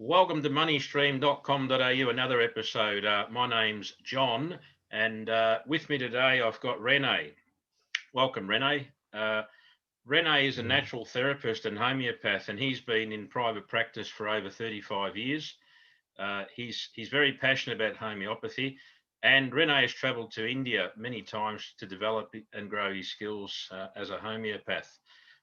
Welcome to moneystream.com.au, another episode. My name's John, and with me today I've got Rene. Welcome, Rene. Rene is a Yeah. natural therapist and homeopath, and he's been in private practice for over 35 years. He's very passionate about homeopathy, and Rene has travelled to India many times to develop and grow his skills as a homeopath.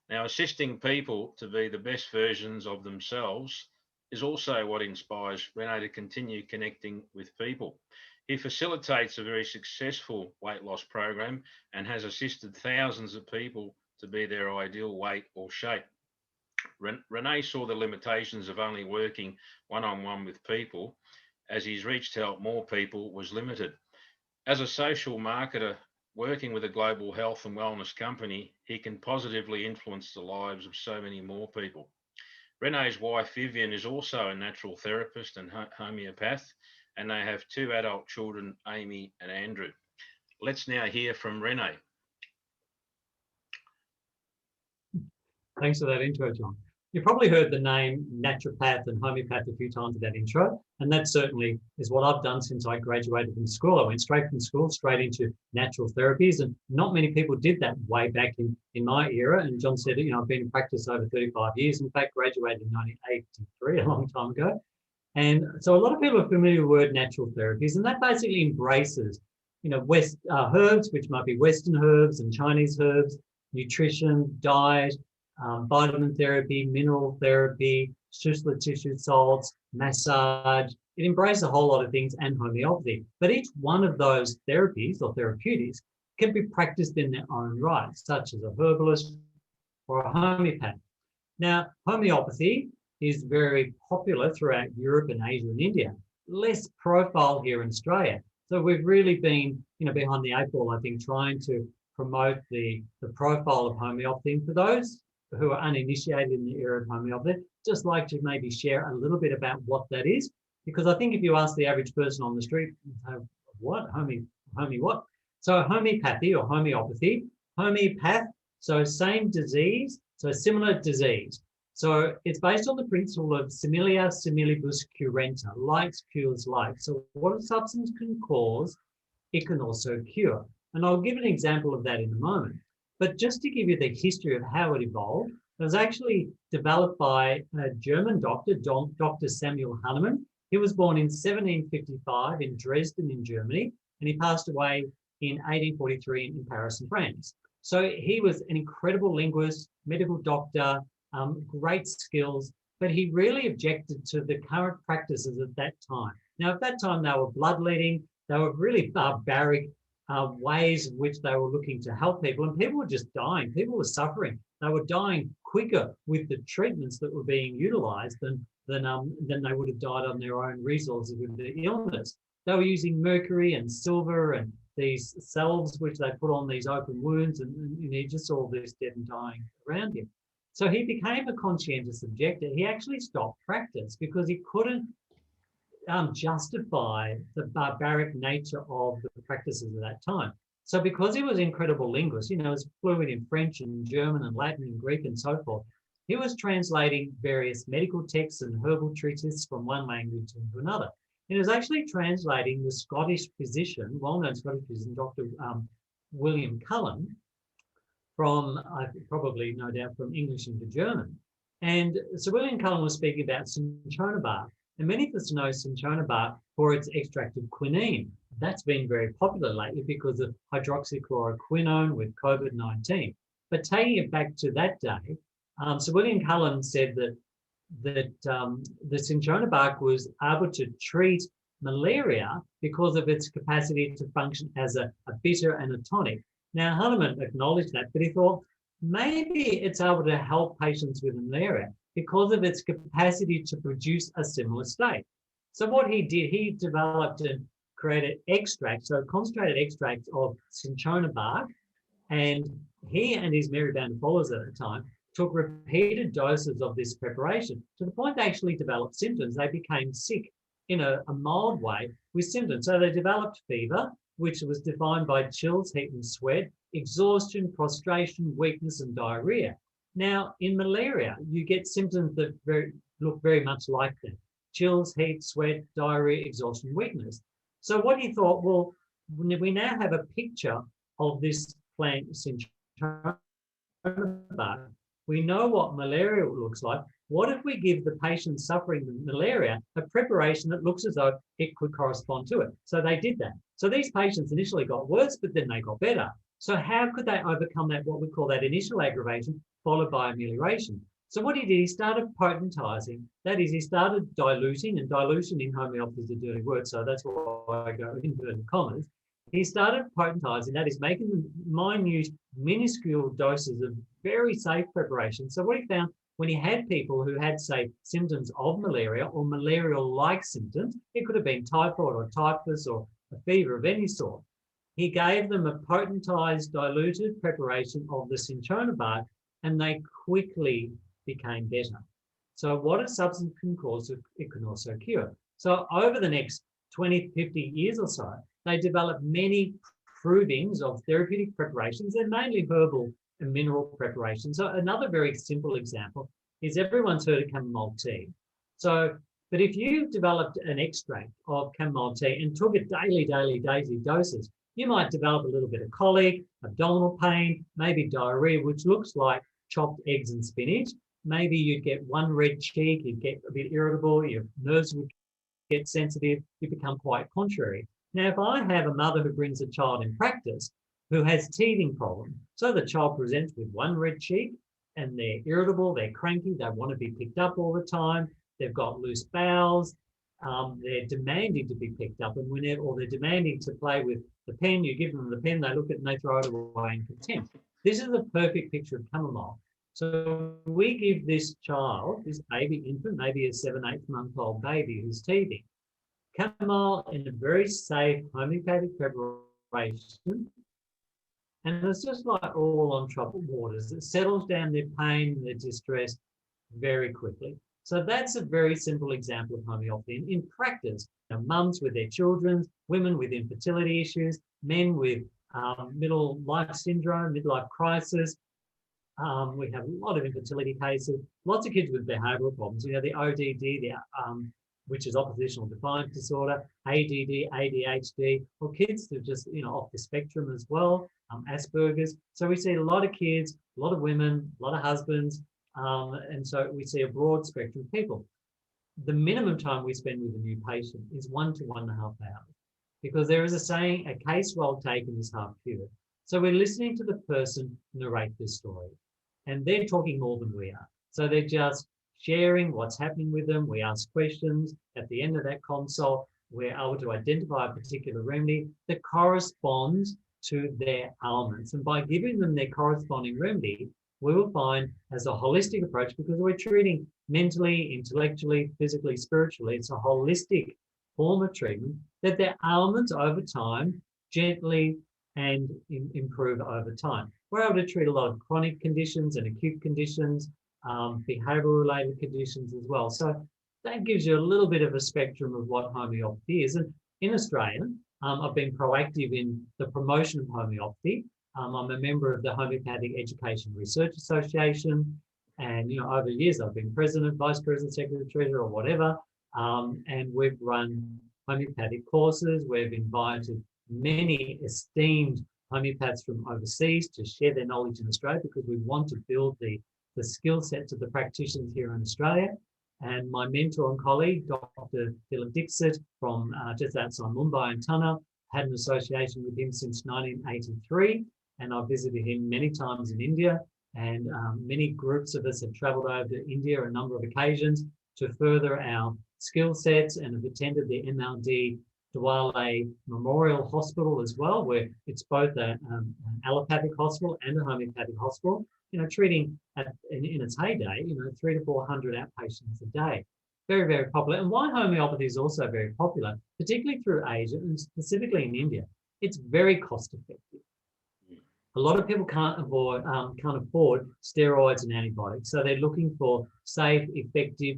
Now, assisting people to be the best versions of themselves is also what inspires Rene to continue connecting with people. He facilitates a very successful weight loss program and has assisted thousands of people to be their ideal weight or shape. Rene saw the limitations of only working one on one with people, as his reach to help more people was limited. As a social marketer working with a global health and wellness company, he can positively influence the lives of so many more people. Rene's wife, Vivienne, is also a natural therapist and homeopath, and they have two adult children, Amy and Andrew. Let's now hear from Rene. Thanks for that intro, John. You've probably heard the name naturopath and homeopath a few times in that intro, and that certainly is what I've done since I graduated from school. I went straight from school, straight into natural therapies, and not many people did that way back in my era. And John said, I've been in practice over 35 years. In fact, graduated in 1983, a long time ago. And so a lot of people are familiar with the word natural therapies, and that basically embraces, herbs, which might be Western herbs and Chinese herbs, nutrition, diet, vitamin therapy, mineral therapy, Schussler tissue salts, massage. It embraces a whole lot of things and homeopathy. But each one of those therapies or therapeutics can be practiced in their own right, such as a herbalist or a homeopath. Now, homeopathy is very popular throughout Europe and Asia and India, less profile here in Australia. So we've really been, behind the eight ball, I think, trying to promote the profile of homeopathy. And for those who are uninitiated in the area of homeopathy, just like to maybe share a little bit about what that is, because I think if you ask the average person on the street, what what? So homeopathy or homeopathy, homeopath, so same disease, so similar disease. So it's based on the principle of similia similibus curenta, like cures like. So what a substance can cause, it can also cure. And I'll give an example of that in a moment. But just to give you the history of how it evolved, it was actually developed by a German doctor, Dr. Samuel Hahnemann. He was born in 1755 in Dresden in Germany, and he passed away in 1843 in Paris in France. So he was an incredible linguist, medical doctor, great skills, but he really objected to the current practices at that time. Now, at that time, they were bloodletting, they were really barbaric ways in which they were looking to help people, and people were just dying. People were suffering. They were dying quicker with the treatments that were being utilized than they would have died on their own resources with the illness. They were using mercury and silver and these salves which they put on these open wounds, and he just saw this dead and dying around him. So he became a conscientious objector. He actually stopped practice because he couldn't justify the barbaric nature of the practices of that time. So because he was an incredible linguist, he was fluent in French and German and Latin and Greek and so forth, he was translating various medical texts and herbal treatises from one language into another. And he was actually translating the Scottish physician, well-known Scottish physician, Dr. William Cullen, from, probably no doubt, from English into German. And so William Cullen was speaking about cinchona bark. And many of us know cinchona bark for its extract of quinine. That's been very popular lately because of hydroxychloroquine with COVID-19. But taking it back to that day, so William Cullen said that the cinchona bark was able to treat malaria because of its capacity to function as a bitter and a tonic. Now, Hahnemann acknowledged that, but he thought maybe it's able to help patients with malaria because of its capacity to produce a similar state. So what he did, he developed and created extracts, so concentrated extracts of cinchona bark, and he and his merry band of followers at the time took repeated doses of this preparation to the point they actually developed symptoms. They became sick in a mild way with symptoms. So they developed fever, which was defined by chills, heat and sweat, exhaustion, prostration, weakness and diarrhea. Now, in malaria, you get symptoms that look very much like that. chills, heat, sweat, diarrhea, exhaustion, weakness. So what he thought, well, we now have a picture of this plant cinchona bark. We know what malaria looks like. What if we give the patient suffering with malaria a preparation that looks as though it could correspond to it? So they did that. So these patients initially got worse, but then they got better. So how could they overcome that, what we call that initial aggravation, followed by amelioration? So what he did, he started potentizing. That is, he started diluting, and dilution in homeopathy is a dirty word, so that's why I go inverted commas. He started potentizing, that is, making minute, minuscule doses of very safe preparation. So what he found, when he had people who had, say, symptoms of malaria or malarial-like symptoms, it could have been typhoid or typhus or a fever of any sort, he gave them a potentized, diluted preparation of the cinchona bark, and they quickly became better. So what a substance can cause, it can also cure. So over the next 20, 50 years or so, they developed many provings of therapeutic preparations. They're mainly herbal and mineral preparations. So another very simple example is everyone's heard of chamomile tea. So, but if you developed an extract of chamomile tea and took it daily doses, you might develop a little bit of colic, abdominal pain, maybe diarrhea, which looks like chopped eggs and spinach. Maybe you'd get one red cheek, you'd get a bit irritable, your nerves would get sensitive, you become quite contrary. Now, if I have a mother who brings a child in practice who has teething problem, so the child presents with one red cheek and they're irritable, they're cranky, they want to be picked up all the time, they've got loose bowels, they're demanding to be picked up, and whenever, or they're demanding to play with the pen, you give them the pen, they look at it and they throw it away in contempt. This is a perfect picture of chamomile. So we give this child, this baby infant, maybe a 7-8-month-old baby who's teething, chamomile in a very safe homeopathic preparation, and it's just like all on troubled waters. It settles down their pain, their distress very quickly. So that's a very simple example of homeopathy. In practice, mums with their children, women with infertility issues, men with middle life syndrome, midlife crisis. We have a lot of infertility cases, lots of kids with behavioural problems. You know, the ODD, which is oppositional defiance disorder, ADD, ADHD, or kids that are just, off the spectrum as well, Asperger's. So we see a lot of kids, a lot of women, a lot of husbands, and so we see a broad spectrum of people. The minimum time we spend with a new patient is 1 to 1.5 hours, because there is a saying, a case well taken is half cured. So we're listening to the person narrate this story, and they're talking more than we are. So they're just sharing what's happening with them. We ask questions. At the end of that consult, we're able to identify a particular remedy that corresponds to their ailments. And by giving them their corresponding remedy, we will find, as a holistic approach, because we're treating mentally, intellectually, physically, spiritually, it's a holistic form of treatment, that their ailments over time gently and improve over time. We're able to treat a lot of chronic conditions and acute conditions, behavioural related conditions as well. So that gives you a little bit of a spectrum of what homeopathy is. And in Australia, I've been proactive in the promotion of homeopathy. I'm a member of the Homeopathic Education Research Association. And, over the years, I've been president, vice president, secretary, treasurer, or whatever. And we've run homeopathic courses. We've invited many esteemed homeopaths from overseas to share their knowledge in Australia, because we want to build the skill sets of the practitioners here in Australia. And my mentor and colleague, Dr. Philip Dixit from just outside Mumbai and Tanna, had an association with him since 1983. And I've visited him many times in India. And many groups of us have travelled over to India a number of occasions to further our skill sets, and have attended the MLD Dwale Memorial Hospital as well, where it's both an allopathic hospital and a homeopathic hospital, treating in its heyday, 300 to 400 outpatients a day. Very, very popular. And why homeopathy is also very popular, particularly through Asia and specifically in India, it's very cost effective. A lot of people can't afford steroids and antibiotics, so they're looking for safe, effective,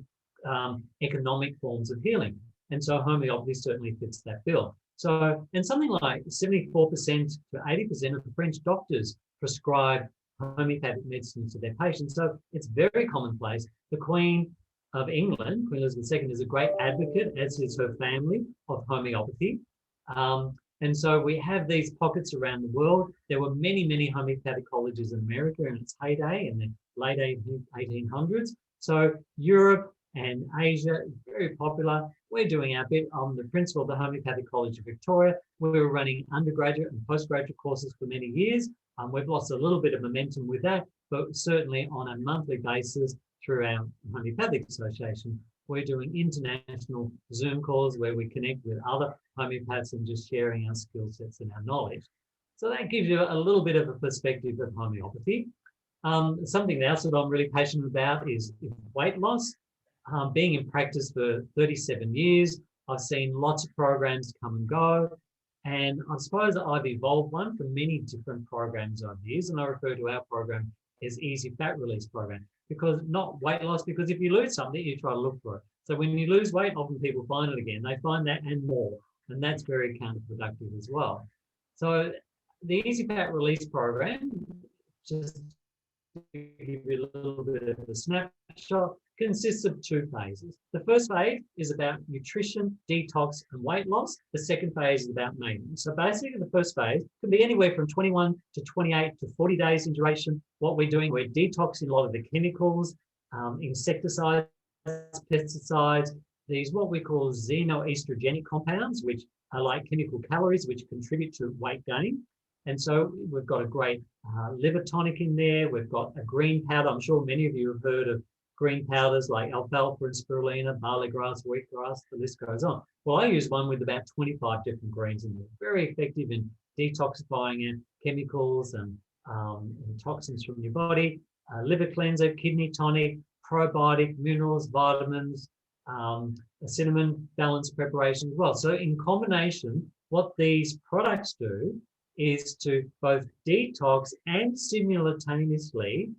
economic forms of healing. And so homeopathy certainly fits that bill. So, and something like 74% to 80% of the French doctors prescribe homeopathic medicines to their patients. So it's very commonplace. The Queen of England, Queen Elizabeth II, is a great advocate, as is her family, of homeopathy. And so we have these pockets around the world. There were many, many homeopathic colleges in America in its heyday in the late 1800s. So Europe and Asia is very popular. We're doing our bit. I'm the principal of the Homeopathic College of Victoria. We were running undergraduate and postgraduate courses for many years. We've lost a little bit of momentum with that, but certainly on a monthly basis through our Homeopathic Association, we're doing international Zoom calls where we connect with other homeopaths and just sharing our skill sets and our knowledge. So that gives you a little bit of a perspective of homeopathy. Something else that I'm really passionate about is weight loss. Being in practice for 37 years, I've seen lots of programs come and go. And I suppose I've evolved one from many different programs over the years. And I refer to our program as Easy Fat Release Program, because not weight loss, because if you lose something, you try to look for it. So when you lose weight, often people find it again. They find that and more. And that's very counterproductive as well. So the Easy Fat Release Program, just to give you a little bit of a snapshot, consists of two phases. The first phase is about nutrition, detox, and weight loss. The second phase is about maintenance. So basically, the first phase can be anywhere from 21 to 28 to 40 days in duration. What we're doing, we're detoxing a lot of the chemicals, insecticides, pesticides, these what we call xenoestrogenic compounds, which are like chemical calories, which contribute to weight gain. And so we've got a great liver tonic in there. We've got a green powder. I'm sure many of you have heard of green powders like alfalfa and spirulina, barley grass, wheatgrass, the list goes on. Well, I use one with about 25 different greens in there. Very effective in detoxifying chemicals and toxins from your body. Liver cleanser, kidney tonic, probiotic, minerals, vitamins, a cinnamon balance preparation as well. So in combination, what these products do is to both detox and simultaneously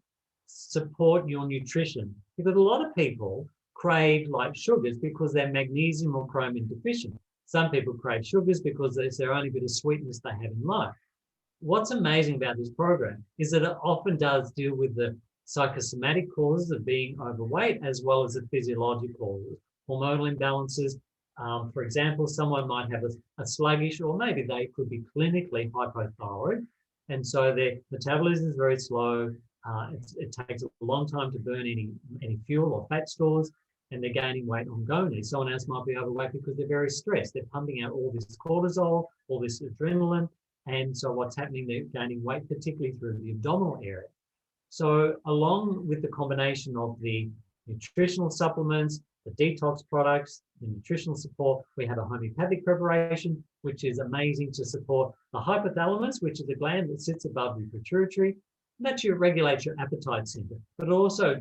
support your nutrition. Because a lot of people crave like sugars because they're magnesium or chromium deficient. Some people crave sugars because it's their only bit of sweetness they have in life. What's amazing about this program is that it often does deal with the psychosomatic causes of being overweight as well as the physiological causes, hormonal imbalances. For example, someone might have a sluggish, or maybe they could be clinically hypothyroid, and so their metabolism is very slow. It takes a long time to burn any fuel or fat stores, and they're gaining weight ongoingly. Someone else might be overweight because they're very stressed. They're pumping out all this cortisol, all this adrenaline, and so what's happening, they're gaining weight, particularly through the abdominal area. So along with the combination of the nutritional supplements, the detox products, the nutritional support, we have a homeopathic preparation, which is amazing to support the hypothalamus, which is a gland that sits above the pituitary. And that regulates your appetite center, but also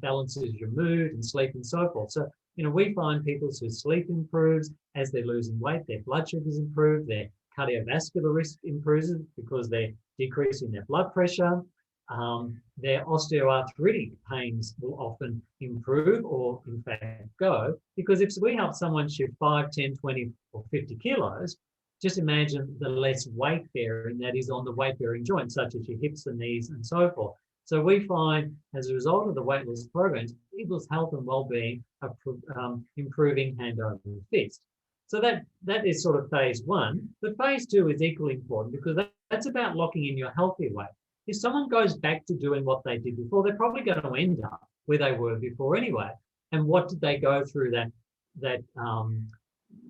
balances your mood and sleep and so forth. So, we find people whose sleep improves as they're losing weight, their blood sugars improve, their cardiovascular risk improves because they're decreasing their blood pressure. Their osteoarthritic pains will often improve or in fact go, because if we help someone shift 5, 10, 20 or 50 kilos, just imagine the less weight bearing that is on the weight bearing joints, such as your hips and knees and so forth. So we find as a result of the weight loss programs, people's health and well-being are improving hand over fist. So that is sort of phase one. But phase two is equally important because that's about locking in your healthy weight. If someone goes back to doing what they did before, they're probably going to end up where they were before anyway. And what did they go through that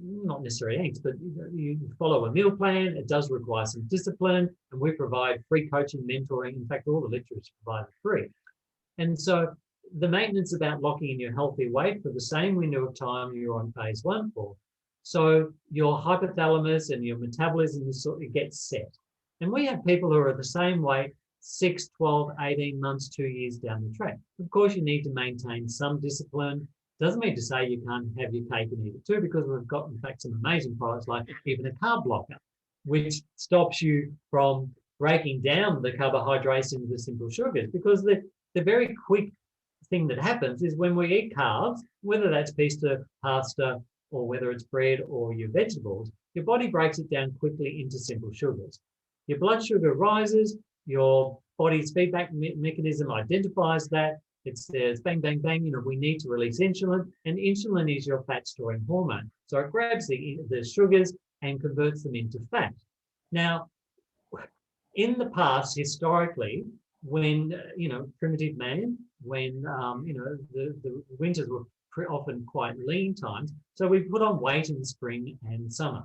not necessarily angst, but you follow a meal plan. It does require some discipline, and we provide free coaching, mentoring. In fact, all the literature is provided free. And so the maintenance about locking in your healthy weight for the same window of time you're on phase one for. So your hypothalamus and your metabolism gets set. And we have people who are the same weight 6, 12, 18 months, 2 years down the track. Of course, you need to maintain some discipline. Doesn't mean to say you can't have your cake and eat it too, because we've got, in fact, some amazing products like even a carb blocker, which stops you from breaking down the carbohydrates into the simple sugars. Because the very quick thing that happens is when we eat carbs, whether that's pizza, pasta, or whether it's bread or your vegetables, your body breaks it down quickly into simple sugars. Your blood sugar rises, your body's feedback mechanism identifies that, it says bang, bang, bang, we need to release insulin, and insulin is your fat storing hormone. So it grabs the sugars and converts them into fat. Now, in the past, historically, when, primitive man, when, the winters were often quite lean times, so we put on weight in spring and summer.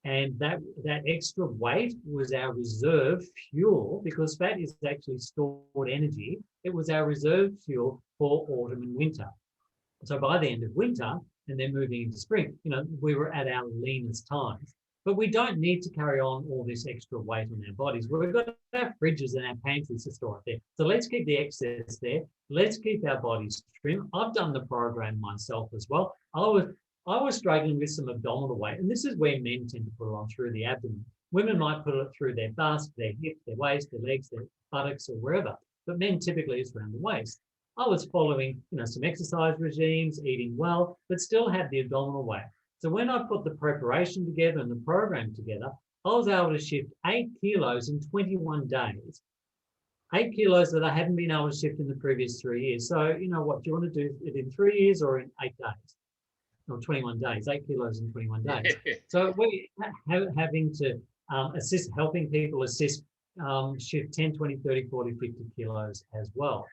And that extra weight was our reserve fuel, because fat is actually stored energy. It was our reserve fuel for autumn and winter. So by the end of winter, and then moving into spring, we were at our leanest times. But we don't need to carry on all this extra weight on our bodies. We've got our fridges and our pantries to store it there. So let's keep the excess there. Let's keep our bodies trim. I've done the program myself as well. I was struggling with some abdominal weight, and this is where men tend to put it on through the abdomen. Women might put it through their bust, their hip, their waist, their legs, their buttocks, or wherever. But men typically it's around the waist. I was following, some exercise regimes, eating well, but still had the abdominal weight. So when I put the preparation together and the program together, I was able to shift 8 kilos in 21 days. 8 kilos that I hadn't been able to shift in the previous 3 years. So, what, do you want to do it in 3 years or in 8 days? Or 21 days, 8 kilos in 21 days. So we having to helping people assist shift 10, 20, 30, 40, 50 kilos as well.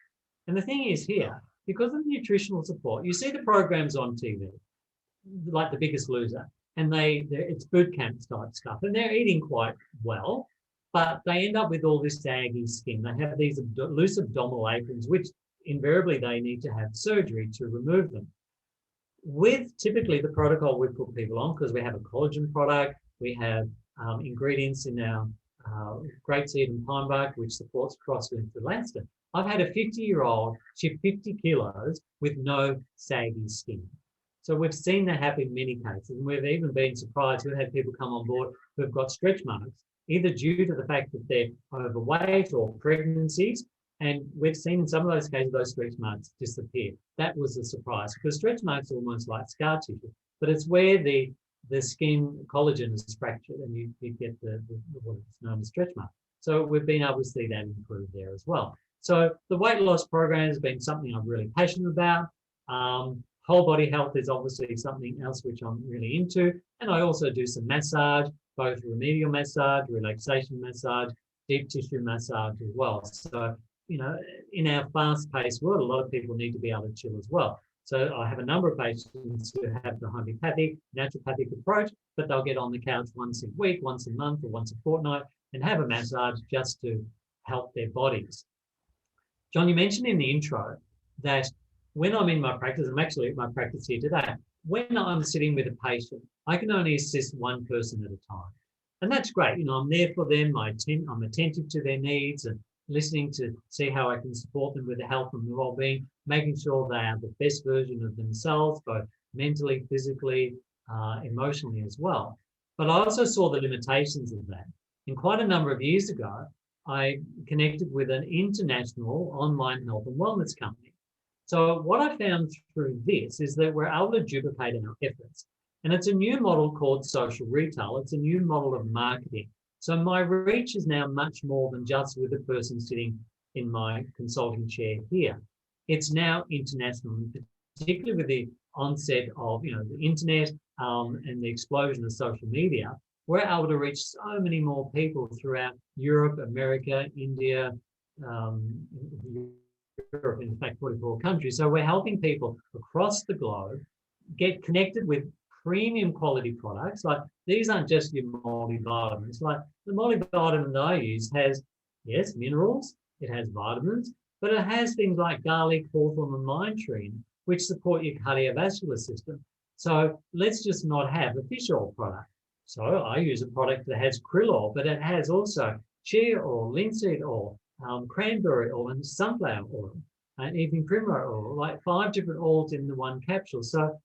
And the thing is here, because of nutritional support, you see the programs on TV, like The Biggest Loser, and it's boot camp type stuff, and they're eating quite well, but they end up with all this saggy skin. They have these loose abdominal aprons, which invariably they need to have surgery to remove them. With typically the protocol we put people on, because we have a collagen product, we have ingredients in our grapeseed and pine bark, which supports cross-linked elastin. I've had a 50-year-old shift 50 kilos with no saggy skin. So we've seen that happen in many cases, and we've even been surprised. We've had people come on board who have got stretch marks, either due to the fact that they're overweight or pregnancies, and we've seen in some of those cases those stretch marks disappear. That was a surprise, because stretch marks are almost like scar tissue, but it's where the skin collagen is fractured, and you get what's known as stretch mark. So we've been able to see that improve there as well. So the weight loss program has been something I'm really passionate about. Whole body health is obviously something else which I'm really into. And I also do some massage, both remedial massage, relaxation massage, deep tissue massage as well. So, in our fast-paced world, a lot of people need to be able to chill as well. So I have a number of patients who have the homeopathic, naturopathic approach, but they'll get on the couch once a week, once a month, or once a fortnight and have a massage just to help their bodies. John, you mentioned in the intro that when I'm in my practice, I'm actually at my practice here today, when I'm sitting with a patient, I can only assist one person at a time. And that's great. I'm there for them. I'm attentive to their needs and listening to see how I can support them with the health and the well-being, making sure they are the best version of themselves, both mentally, physically, emotionally as well. But I also saw the limitations of that. And quite a number of years ago, I connected with an international online health and wellness company. So what I found through this is that we're able to duplicate our efforts. And it's a new model called social retail. It's a new model of marketing. So my reach is now much more than just with the person sitting in my consulting chair here. It's now international, particularly with the onset of the internet and the explosion of social media. We're able to reach so many more people throughout Europe, America, India, Europe, in fact, 44 countries. So we're helping people across the globe get connected with premium quality products. Like, these aren't just your multivitamins. Like, the multivitamin that I use has, yes, minerals, it has vitamins, but it has things like garlic, hawthorn, and lime tree, which support your cardiovascular system. So let's just not have a fish oil product. So I use a product that has krill oil, but it has also chia oil, linseed oil, cranberry oil, and sunflower oil, and even primrose oil, like 5 different oils in the one capsule. So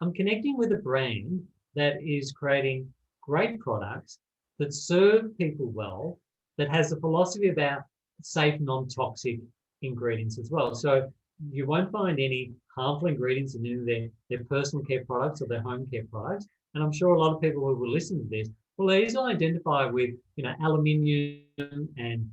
I'm connecting with a brand that is creating great products that serve people well, that has a philosophy about safe, non-toxic ingredients as well. So you won't find any harmful ingredients in any of their personal care products or their home care products. And I'm sure a lot of people who will listen to this will easily identify with, aluminium and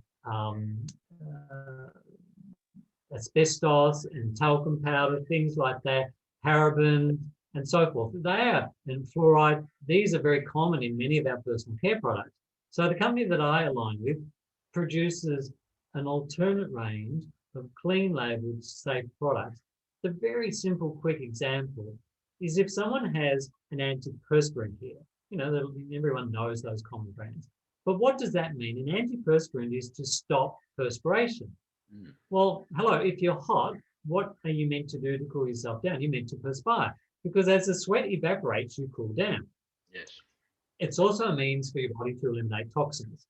asbestos and talcum powder, things like that, parabens and so forth. And fluoride, these are very common in many of our personal care products. So the company that I align with produces an alternate range of clean labeled safe products. The very simple, quick example is if someone has an antiperspirant here, everyone knows those common brands. But what does that mean? An antiperspirant is to stop perspiration. Well, hello, if you're hot, what are you meant to do to cool yourself down? You're meant to perspire, because as the sweat evaporates, you cool down. Yes. It's also a means for your body to eliminate toxins.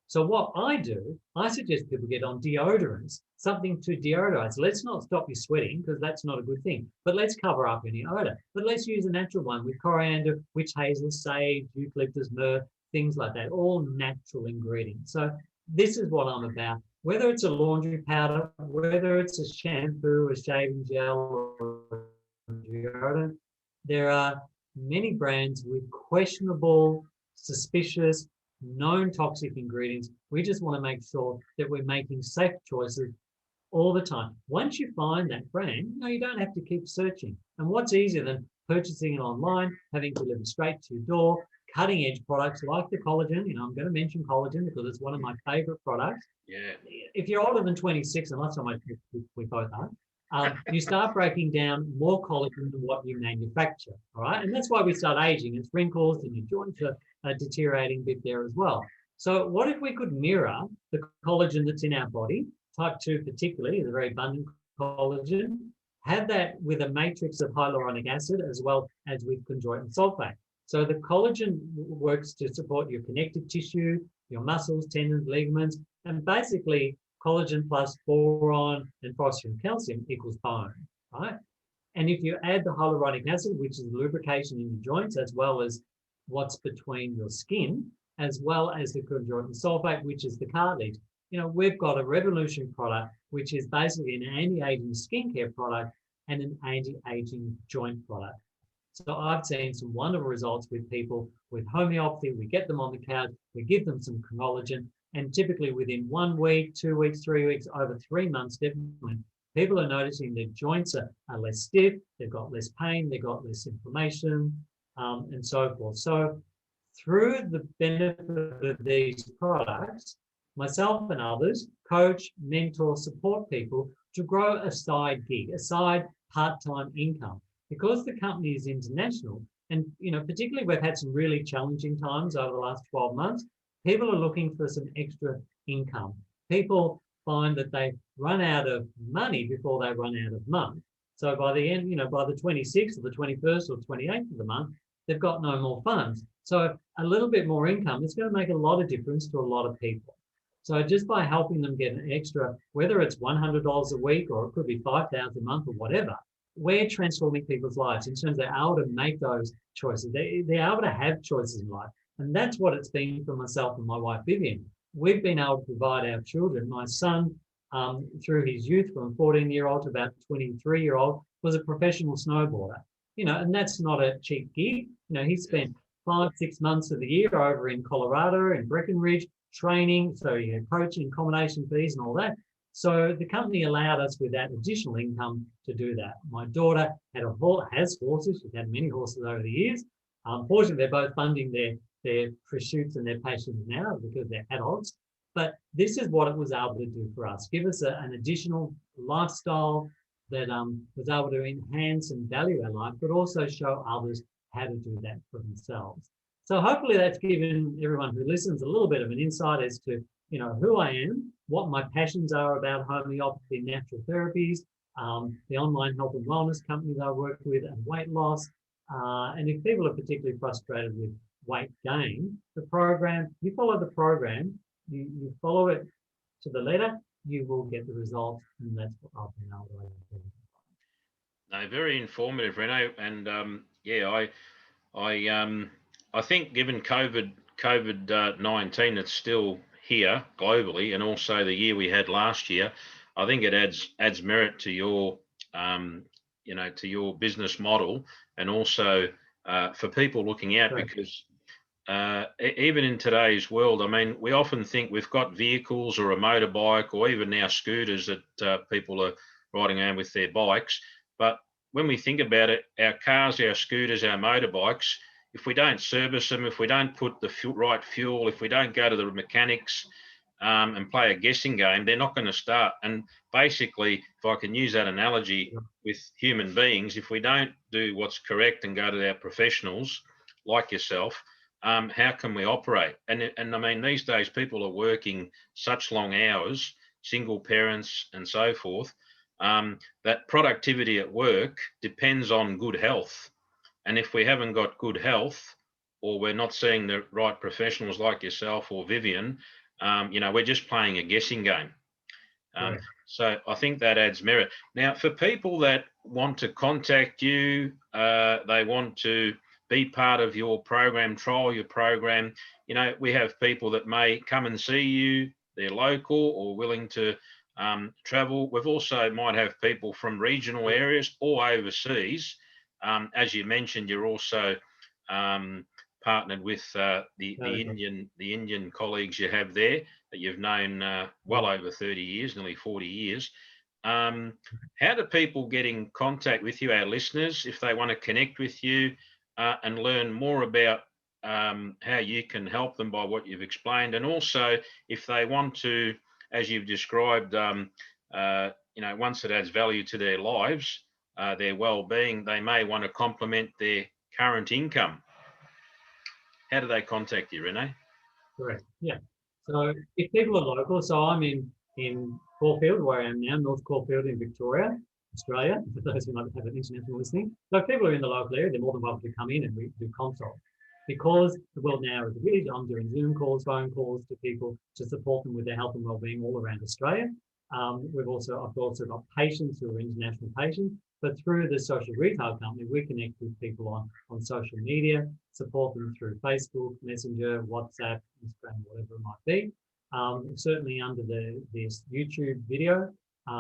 So what I do, I suggest people get on deodorants, something to deodorize. Let's not stop you sweating, because that's not a good thing, but let's cover up any odor. But let's use a natural one with coriander, witch hazel, sage, eucalyptus, myrrh, things like that, all natural ingredients. So this is what I'm about. Whether it's a laundry powder, whether it's a shampoo, a shaving gel, or deodorant, there are many brands with questionable, suspicious, known toxic ingredients. We just want to make sure that we're making safe choices all the time. Once you find that brand, you don't have to keep searching. And what's easier than purchasing it online, having it delivered straight to your door, cutting edge products like the collagen. I'm going to mention collagen because it's one of my favorite products. Yeah. If you're older than 26, and last time we both are, you start breaking down more collagen than what you manufacture. All right. And that's why we start aging. It's wrinkles and your joints are deteriorating a bit there as well. So what if we could mirror the collagen that's in our body, type 2 particularly, is a very abundant collagen, have that with a matrix of hyaluronic acid as well as with chondroitin sulfate. So the collagen works to support your connective tissue, your muscles, tendons, ligaments, and basically collagen plus boron and phosphorus and calcium equals bone, right? And if you add the hyaluronic acid, which is lubrication in your joints, as well as what's between your skin, as well as the chondroitin sulfate, which is the cartilage, we've got a revolutionary product, which is basically an anti-aging skincare product and an anti-aging joint product. So I've seen some wonderful results with people with homeopathy. We get them on the couch, we give them some collagen, and typically within 1 week, 2 weeks, 3 weeks, over 3 months, definitely, people are noticing their joints are less stiff, they've got less pain, they've got less inflammation, and so forth. So through the benefit of these products, myself and others coach, mentor, support people to grow a side gig, a side part-time income. Because the company is international, and particularly we've had some really challenging times over the last 12 months, people are looking for some extra income. People find that they run out of money before they run out of month. So by the end, by the 26th or the 21st or 28th of the month, they've got no more funds. So a little bit more income is going to make a lot of difference to a lot of people. So just by helping them get an extra, whether it's $100 a week or it could be $5,000 a month or whatever, we're transforming people's lives in terms of they're able to make those choices. They're able to have choices in life. And that's what it's been for myself and my wife, Vivienne. We've been able to provide our children. My son, through his youth, from 14-year-old to about 23-year-old, was a professional snowboarder. And that's not a cheap gig. He spent 5-6 months of the year over in Colorado and Breckenridge training, so coaching, accommodation fees and all that. So the company allowed us with that additional income to do that. My daughter has horses. She's had many horses over the years. Unfortunately, they're both funding their pursuits and their passions now because they're adults. But this is what it was able to do for us, give us an additional lifestyle that was able to enhance and value our life, but also show others how to do that for themselves. So hopefully that's given everyone who listens a little bit of an insight as to who I am, what my passions are about homeopathy and natural therapies, the online health and wellness companies I work with, and weight loss. And if people are particularly frustrated with weight gain, you follow the program, you follow it to the letter, you will get the results, and that's what I've been able to do. No, very informative, Rene, and I think given COVID-19, it's still here globally, and also the year we had last year, I think it adds merit to your to your business model, and also for people looking out. Right. Because even in today's world, I mean, we often think we've got vehicles or a motorbike or even now scooters that people riding around with their bikes. But when we think about it, our cars, our scooters, our motorbikes, if we don't service them, if we don't put the right fuel, if we don't go to the mechanics and play a guessing game, they're not going to start. And basically, if I can use that analogy with human beings, if we don't do what's correct and go to our professionals like yourself, how can we operate? And I mean, these days people are working such long hours, single parents and so forth, that productivity at work depends on good health. And if we haven't got good health, or we're not seeing the right professionals like yourself or Vivienne, we're just playing a guessing game. So I think that adds merit. Now, for people that want to contact you, they want to be part of your program, trial your program. We have people that may come and see you, they're local or willing to travel. We've also might have people from regional areas or overseas. As you mentioned, you're also partnered with the Indian colleagues you have there that you've known well over 30 years, nearly 40 years. How do people get in contact with you, our listeners, if they want to connect with you and learn more about how you can help them by what you've explained? And also, if they want to, as you've described, once it adds value to their lives, their well-being, they may want to complement their current income. How do they contact you, Rene? Correct. Yeah. So if people are local, so I'm in Caulfield, where I am now, North Caulfield in Victoria, Australia, for those who might have an international listening. So if people are in the local area, they're more than welcome to come in and we do consult. Because the world now is a village, I'm doing Zoom calls, phone calls to people to support them with their health and wellbeing all around Australia. I've also got patients who are international patients, but through the social retail company, we connect with people on social media, support them through Facebook, Messenger, WhatsApp, Instagram, whatever it might be. Certainly under this YouTube video,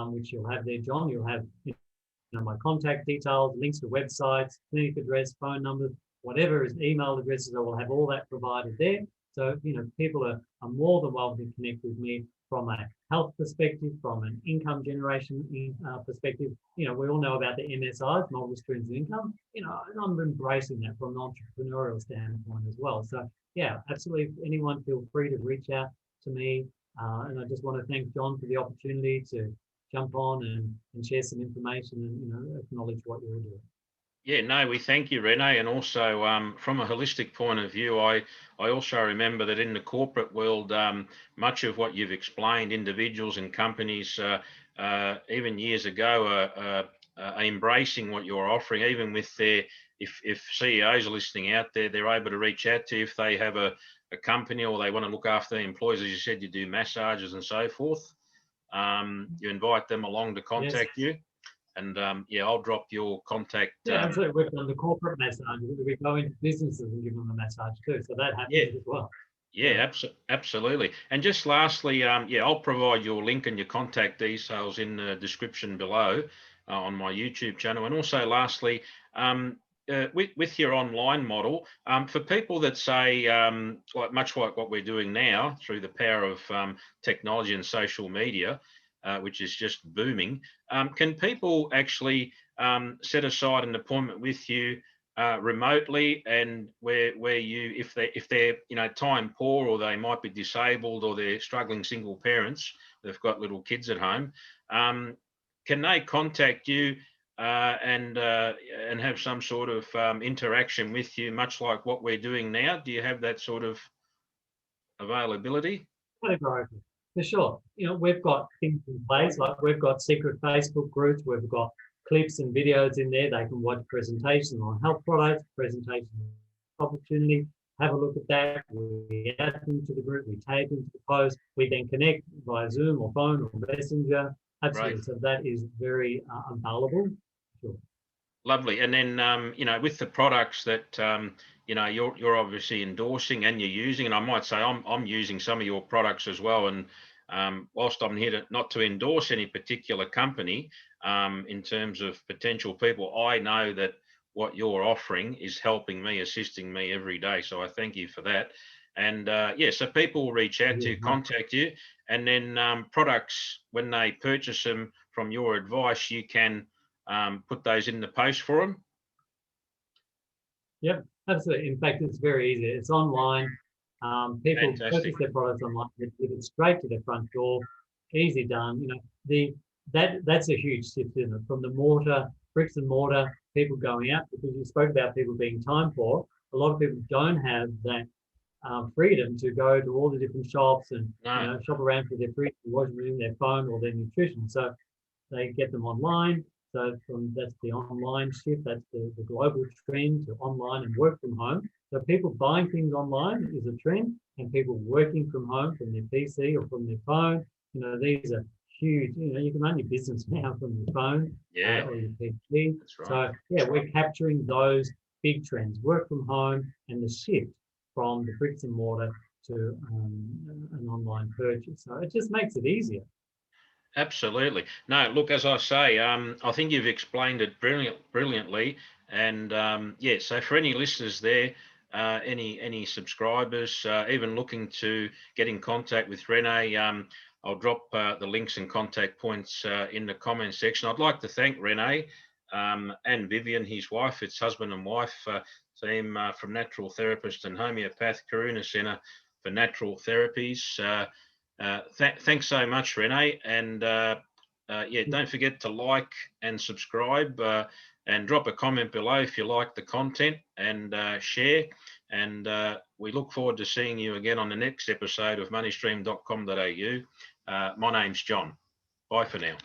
which you'll have there, John, you'll have my contact details, links to websites, clinic address, phone numbers, whatever is email addresses, I will have all that provided there. So, people are more than welcome to connect with me from a health perspective, from an income generation perspective. We all know about the MSIs, multiple streams of income, and I'm embracing that from an entrepreneurial standpoint as well. So yeah, absolutely. If anyone, feel free to reach out to me. And I just want to thank John for the opportunity to jump on and share some information and, acknowledge what you're doing. Yeah, no, we thank you, Rene. And also from a holistic point of view, I also remember that in the corporate world, much of what you've explained, individuals and companies, even years ago, are embracing what you're offering, even with if CEOs are listening out there, they're able to reach out to you if they have a company or they want to look after their employees. As you said, you do massages and so forth. You invite them along to contact you. And I'll drop your contact. Yeah, absolutely. We've done the corporate massage. We go into businesses and give them a massage too. So that happens as well. Yeah, absolutely. And just lastly, I'll provide your link and your contact details in the description below on my YouTube channel. And also lastly, with your online model, for people that say, much like what we're doing now through the power of technology and social media, which is just booming, can people actually set aside an appointment with you remotely, and where you, if they're time poor, or they might be disabled, or they're struggling single parents, they've got little kids at home, can they contact you and have some sort of interaction with you, much like what we're doing now? Do you have that sort of availability? For sure. We've got things in place, like we've got secret Facebook groups, we've got clips and videos in there. They can watch presentations on health products, presentations on opportunity, have a look at that. We add them to the group, we tag them to the post, we then connect via Zoom or phone or Messenger. Absolutely. Right. So that is very available. Sure. Lovely. And then, with the products that, you're obviously endorsing and you're using, and I might say I'm using some of your products as well. And whilst I'm here not to endorse any particular company, in terms of potential people, I know that what you're offering is helping me, assisting me every day. So I thank you for that. And so people will reach out to you, contact you, and then products, when they purchase them from your advice, you can put those in the post for them. Yep, absolutely. In fact, it's very easy. It's online. People Fantastic. purchase their products online, they deliver it straight to their front door. Easy done. You know, that's a huge shift, isn't it? From the bricks and mortar, people going out, because you spoke about people being time poor. A lot of people don't have that freedom to go to all the different shops and shop around for their fridge, their washing room, their phone, or their nutrition. So they get them online. So that's the online shift. That's the global trend to online and work from home. So people buying things online is a trend, and people working from home from their PC or from their phone. You know, these are huge. You know, you can run your business now from your phone or your PC. That's right. So yeah, we're capturing those big trends: work from home and the shift from the bricks and mortar to an online purchase. So it just makes it easier. Absolutely. No, look, as I say, I think you've explained it brilliantly. And yeah, so for any listeners there, any subscribers, even looking to get in contact with Rene, I'll drop the links and contact points in the comments section. I'd like to thank Rene and Vivienne, his wife. It's husband and wife team from Natural Therapist and Homeopath, Karuna Centre for Natural Therapies. Thanks so much, Rene. And yeah, don't forget to like and subscribe and drop a comment below if you like the content, and share. And we look forward to seeing you again on the next episode of moneystream.com.au. My name's John. Bye for now.